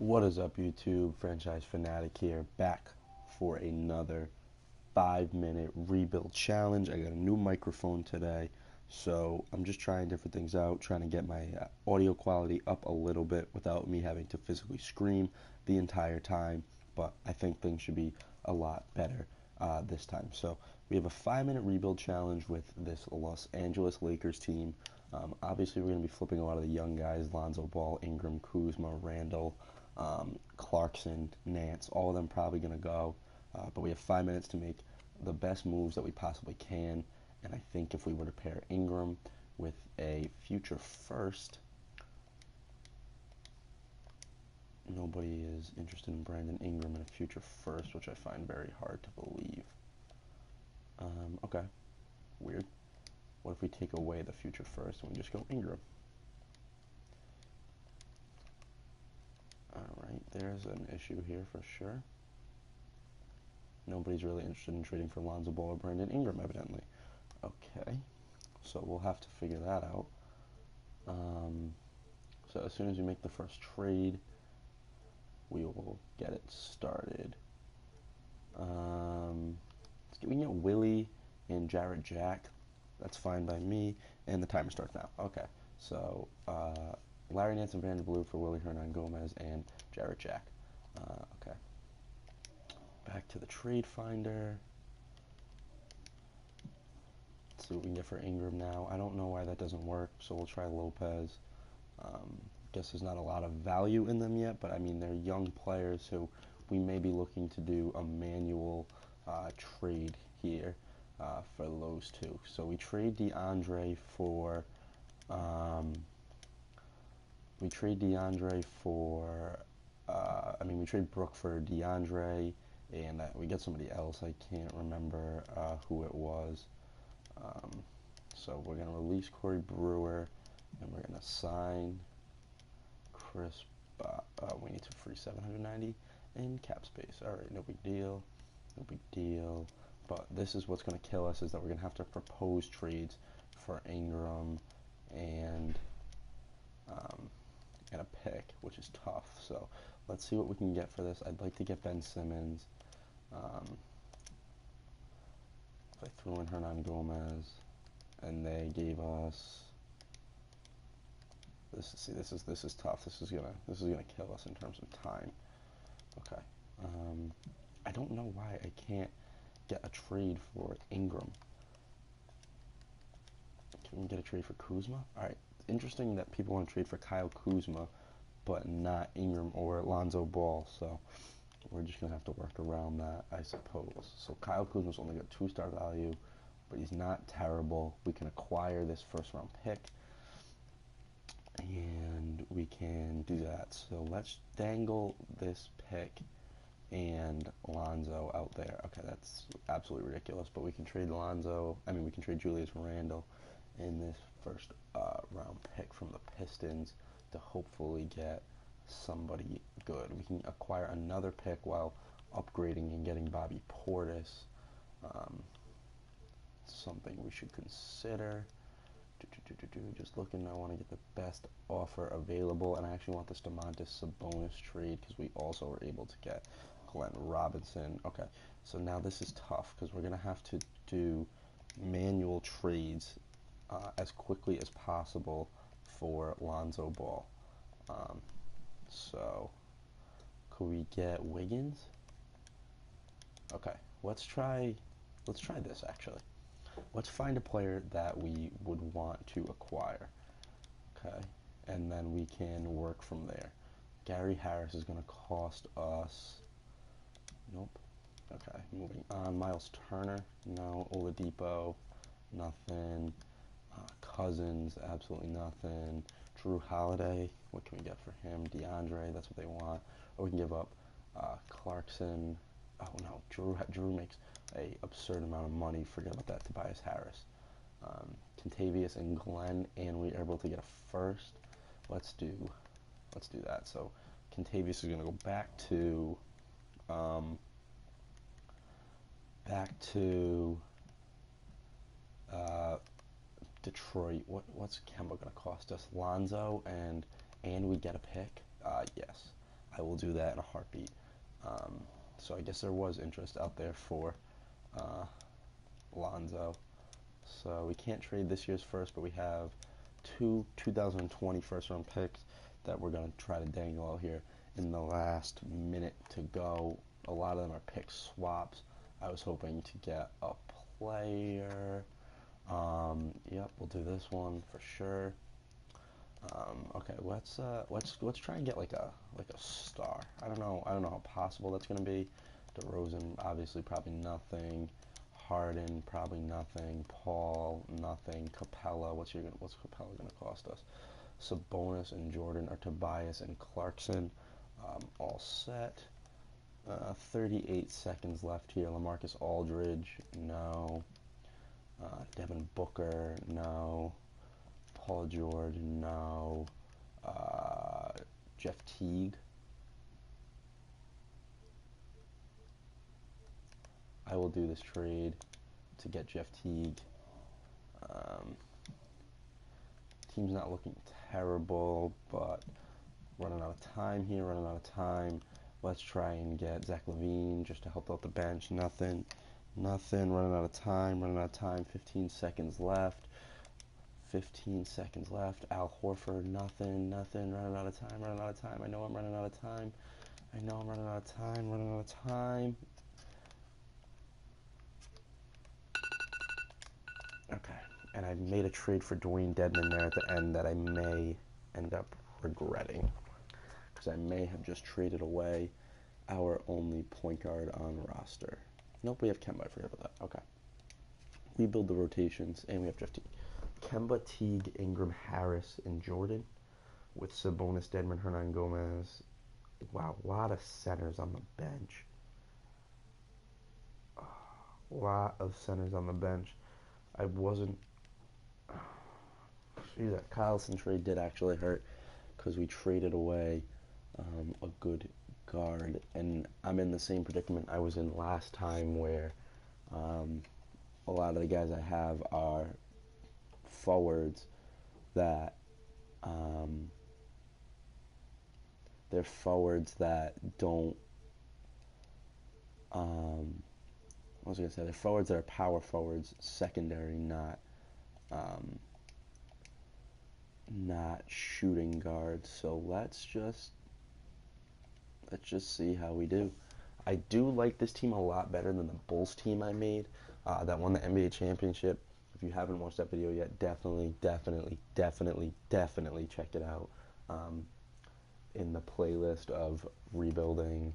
What is up, YouTube? Franchise Fanatic here, back for another 5-minute rebuild challenge. I got a new microphone today, so I'm just trying different things out, trying to get my audio quality up a little bit without me having to physically scream the entire time. But I think things should be a lot better this time. So we have a 5-minute rebuild challenge with this Los Angeles Lakers team. Obviously, we're going to be flipping a lot of the young guys: Lonzo Ball, Ingram, Kuzma, Randall, Clarkson, Nance, all of them probably going to go. But we have 5 minutes to make the best moves that we possibly can. And I think if we were to pair Ingram with a future first, nobody is interested in Brandon Ingram in a future first, which I find very hard to believe. Okay, weird. What if we take away the future first and we just go Ingram? Alright, there's an issue here for sure. Nobody's really interested in trading for Lonzo Ball or Brandon Ingram, evidently. Okay, so we'll have to figure that out. So as soon as we make the first trade, we will get it started. We can get Willie and Jarrett Jack. That's fine by me. And the timer starts now. Okay, so Larry Nance and Vanderbilt for Willie Hernangomez and Jarrett Jack. Okay. Back to the trade finder. Let's see what we can get for Ingram now. I don't know why that doesn't work, so we'll try Lopez. Guess there's not a lot of value in them yet, but I mean, they're young players who we may be looking to do a manual trade here for those two. So we trade DeAndre for we trade Brook for DeAndre, and we get somebody else. I can't remember who it was. So we're gonna release Corey Brewer, and we're gonna sign Chris. We need to free 790 in cap space. All right, no big deal, no big deal. But this is what's gonna kill us: is that we're gonna have to propose trades for Ingram and a pick, which is tough. So let's see what we can get for this. I'd like to get Ben Simmons. If I threw in Hernangomez, and they gave us this. See, this is tough. This is gonna kill us in terms of time. Okay. I don't know why I can't get a trade for Ingram. Can we get a trade for Kuzma? All right. Interesting that people want to trade for Kyle Kuzma, but not Ingram or Lonzo Ball. So we're just gonna have to work around that, I suppose. So Kyle Kuzma's only got 2-star value, but he's not terrible. We can acquire this first-round pick, and we can do that. So let's dangle this pick and Lonzo out there. Okay, that's absolutely ridiculous, but we can trade we can trade Julius Randle in this first round pick from the Pistons to hopefully get somebody good. We can acquire another pick while upgrading and getting Bobby Portis. Something we should consider. Just looking, I want to get the best offer available, and I actually want this Domantas Sabonis trade because we also were able to get Glenn Robinson. Okay, so now this is tough because we're going to have to do manual trades as quickly as possible for Lonzo Ball. So could we get Wiggins? Okay, let's try this actually. Let's find a player that we would want to acquire. Okay, and then we can work from there. Gary Harris is going to cost us. Nope. Okay, moving on. Miles Turner, no. Oladipo, nothing. Cousins, absolutely nothing. Drew Holiday, what can we get for him? DeAndre, that's what they want. Or we can give up Clarkson. Oh no, Drew makes a absurd amount of money. Forget about that. Tobias Harris, Kentavious and Glenn, and we are able to get a first. Let's do that. So Kentavious is going to go back to Detroit. What's Kemba going to cost us? Lonzo and we get a pick. Yes, I will do that in a heartbeat. So I guess there was interest out there for Lonzo. So we can't trade this year's first, but we have two 2020 first-round picks that we're going to try to dangle out here in the last minute to go. A lot of them are pick swaps. I was hoping to get a player. Yep, we'll do this one for sure. Okay, let's try and get like a star. I don't know how possible that's gonna be. DeRozan, obviously, probably nothing. Harden, probably nothing. Paul, nothing. Capella, what's Capella gonna cost us? Sabonis and Jordan, or Tobias and Clarkson, all set. 38 seconds left here. LaMarcus Aldridge, no. Devin Booker, no. Paul George, no. Jeff Teague. I will do this trade to get Jeff Teague. Team's not looking terrible, but running out of time here, running out of time. Let's try and get Zach LaVine just to help out the bench. Nothing, running out of time, 15 seconds left. 15 seconds left. Al Horford, nothing, running out of time. I know I'm running out of time. running out of time. Okay, and I made a trade for Dwayne Dedmon there at the end that I may end up regretting, because I may have just traded away our only point guard on the roster. Nope, we have Kemba. I forgot about that. Okay. Rebuild the rotations, and we have 15. Kemba, Teague, Ingram, Harris, and Jordan, with Sabonis, Dedmon, Hernan Gomez. Wow, a lot of centers on the bench. A lot of centers on the bench. I wasn't... that Kyleson trade did actually hurt, because we traded away a good guard, and I'm in the same predicament I was in last time, where a lot of the guys I have are forwards that they're forwards that don't what was I gonna say? They're forwards that are power forwards, secondary, not shooting guards. So let's just see how we do. I do like this team a lot better than the Bulls team I made that won the NBA championship. If you haven't watched that video yet, definitely check it out in the playlist of rebuilding,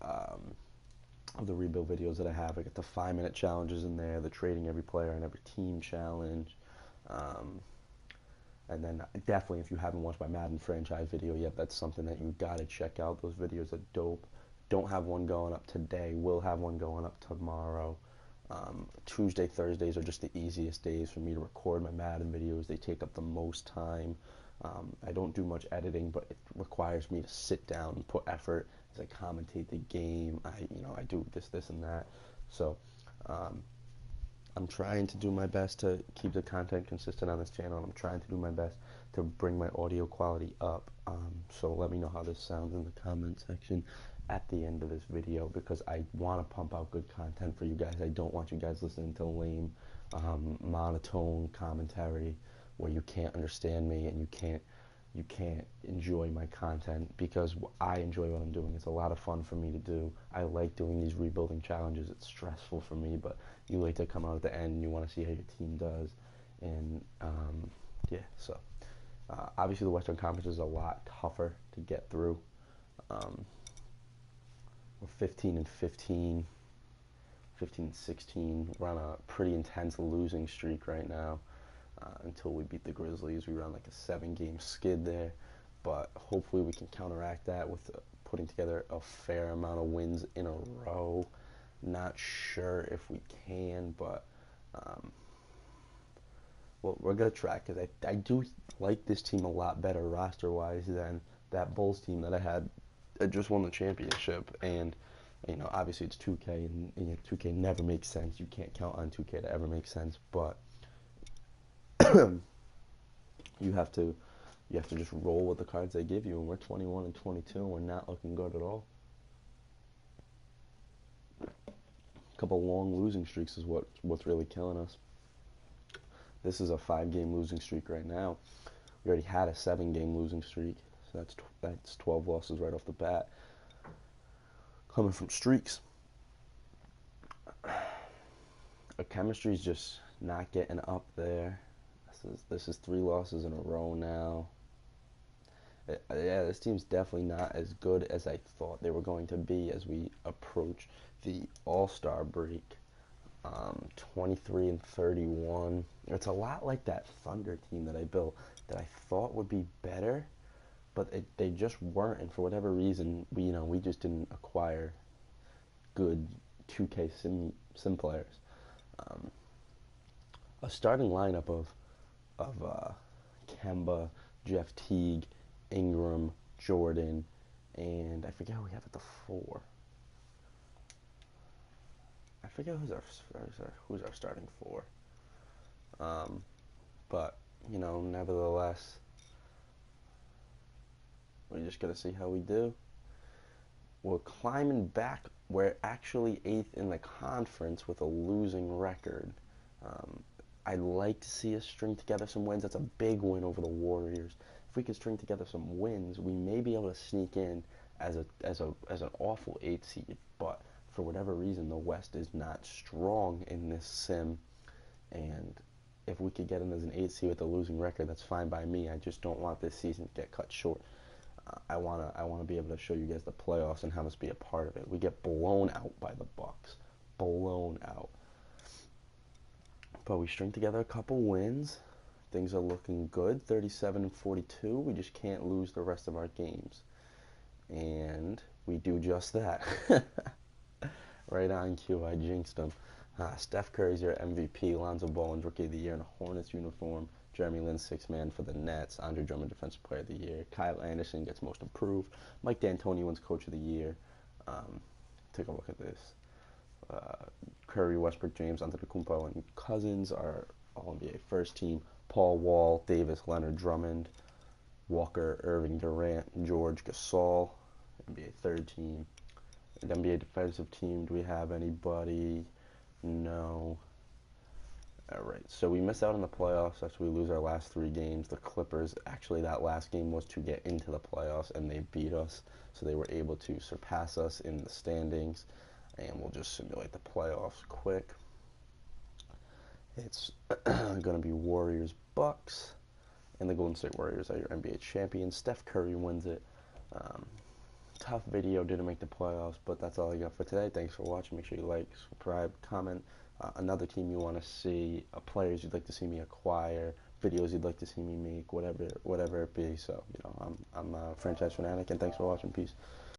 of the rebuild videos that I have. I got the 5-minute challenges in there, the trading every player and every team challenge. And then definitely, if you haven't watched my Madden franchise video yet, that's something that you gotta check out. Those videos are dope. Don't have one going up today. Will have one going up tomorrow. Tuesday, Thursdays are just the easiest days for me to record my Madden videos. They take up the most time. I don't do much editing, but it requires me to sit down and put effort as I commentate the game. I do this and that. So I'm trying to do my best to keep the content consistent on this channel. I'm trying to do my best to bring my audio quality up. So let me know how this sounds in the comment section at the end of this video, because I want to pump out good content for you guys. I don't want you guys listening to lame, monotone commentary where you can't understand me and you can't enjoy my content, because I enjoy what I'm doing. It's a lot of fun for me to do. I like doing these rebuilding challenges. It's stressful for me, but you like to come out at the end and you want to see how your team does. And yeah, so obviously the Western Conference is a lot tougher to get through. We're 15 and 15, 15 and 16. We're on a pretty intense losing streak right now. Until we beat the Grizzlies. We run like a 7-game skid there, but hopefully we can counteract that with putting together a fair amount of wins in a row. Not sure if we can, but well, we're gonna try, because I do like this team a lot better roster-wise than that Bulls team that I had that just won the championship. And obviously it's 2K, and 2K never makes sense. You can't count on 2K to ever make sense, but you have to You have to just roll with the cards they give you, and we're 21 and 22, and we're not looking good at all. A couple long losing streaks is what's really killing us. This is a 5-game losing streak right now. We already had a 7-game losing streak, so that's 12 losses right off the bat, coming from streaks. Our chemistry's just not getting up there. This is 3 losses in a row now. Yeah, this team's definitely not as good as I thought they were going to be as we approach the All-Star break. 23 and 31. It's a lot like that Thunder team that I built that I thought would be better, but they just weren't. And for whatever reason, we just didn't acquire good 2K sim players. A starting lineup of Kemba, Jeff Teague, Ingram, Jordan, and I forget who we have at the 4. I forget who's our starting 4. But nevertheless, we're just gonna see how we do. We're climbing back. We're actually 8th in the conference with a losing record. I'd like to see us string together some wins. That's a big win over the Warriors. If we could string together some wins, we may be able to sneak in as an awful 8th seed. But for whatever reason, the West is not strong in this sim, and if we could get in as an 8th seed with a losing record, that's fine by me. I just don't want this season to get cut short. I wanna be able to show you guys the playoffs and have us be a part of it. We get blown out by the Bucks, blown out. But we string together a couple wins. Things are looking good. 37 and 42. We just can't lose the rest of our games, and we do just that. Right on cue. I jinxed him. Steph Curry's your MVP. Lonzo Ball's Rookie of the Year in a Hornets uniform. Jeremy Lin, 6th man for the Nets. Andre Drummond, Defensive Player of the Year. Kyle Anderson gets Most Improved. Mike D'Antoni wins Coach of the Year. Take a look at this. Curry, Westbrook, James, Antetokounmpo, and Cousins are all NBA first team. Paul Wall, Davis, Leonard, Drummond, Walker, Irving, Durant, George, Gasol, NBA third team. And NBA defensive team, do we have anybody? No. Alright, so we miss out on the playoffs after we lose our last 3 games. The Clippers, actually that last game was to get into the playoffs, and they beat us, so they were able to surpass us in the standings. And we'll just simulate the playoffs quick. It's going to be Warriors Bucks, and the Golden State Warriors are your NBA champions. Steph Curry wins it. Tough video, didn't make the playoffs, but that's all I got for today. Thanks for watching. Make sure you like, subscribe, comment. Another team you want to see, players you'd like to see me acquire, videos you'd like to see me make, whatever it be. So I'm a franchise fanatic, and thanks for watching. Peace.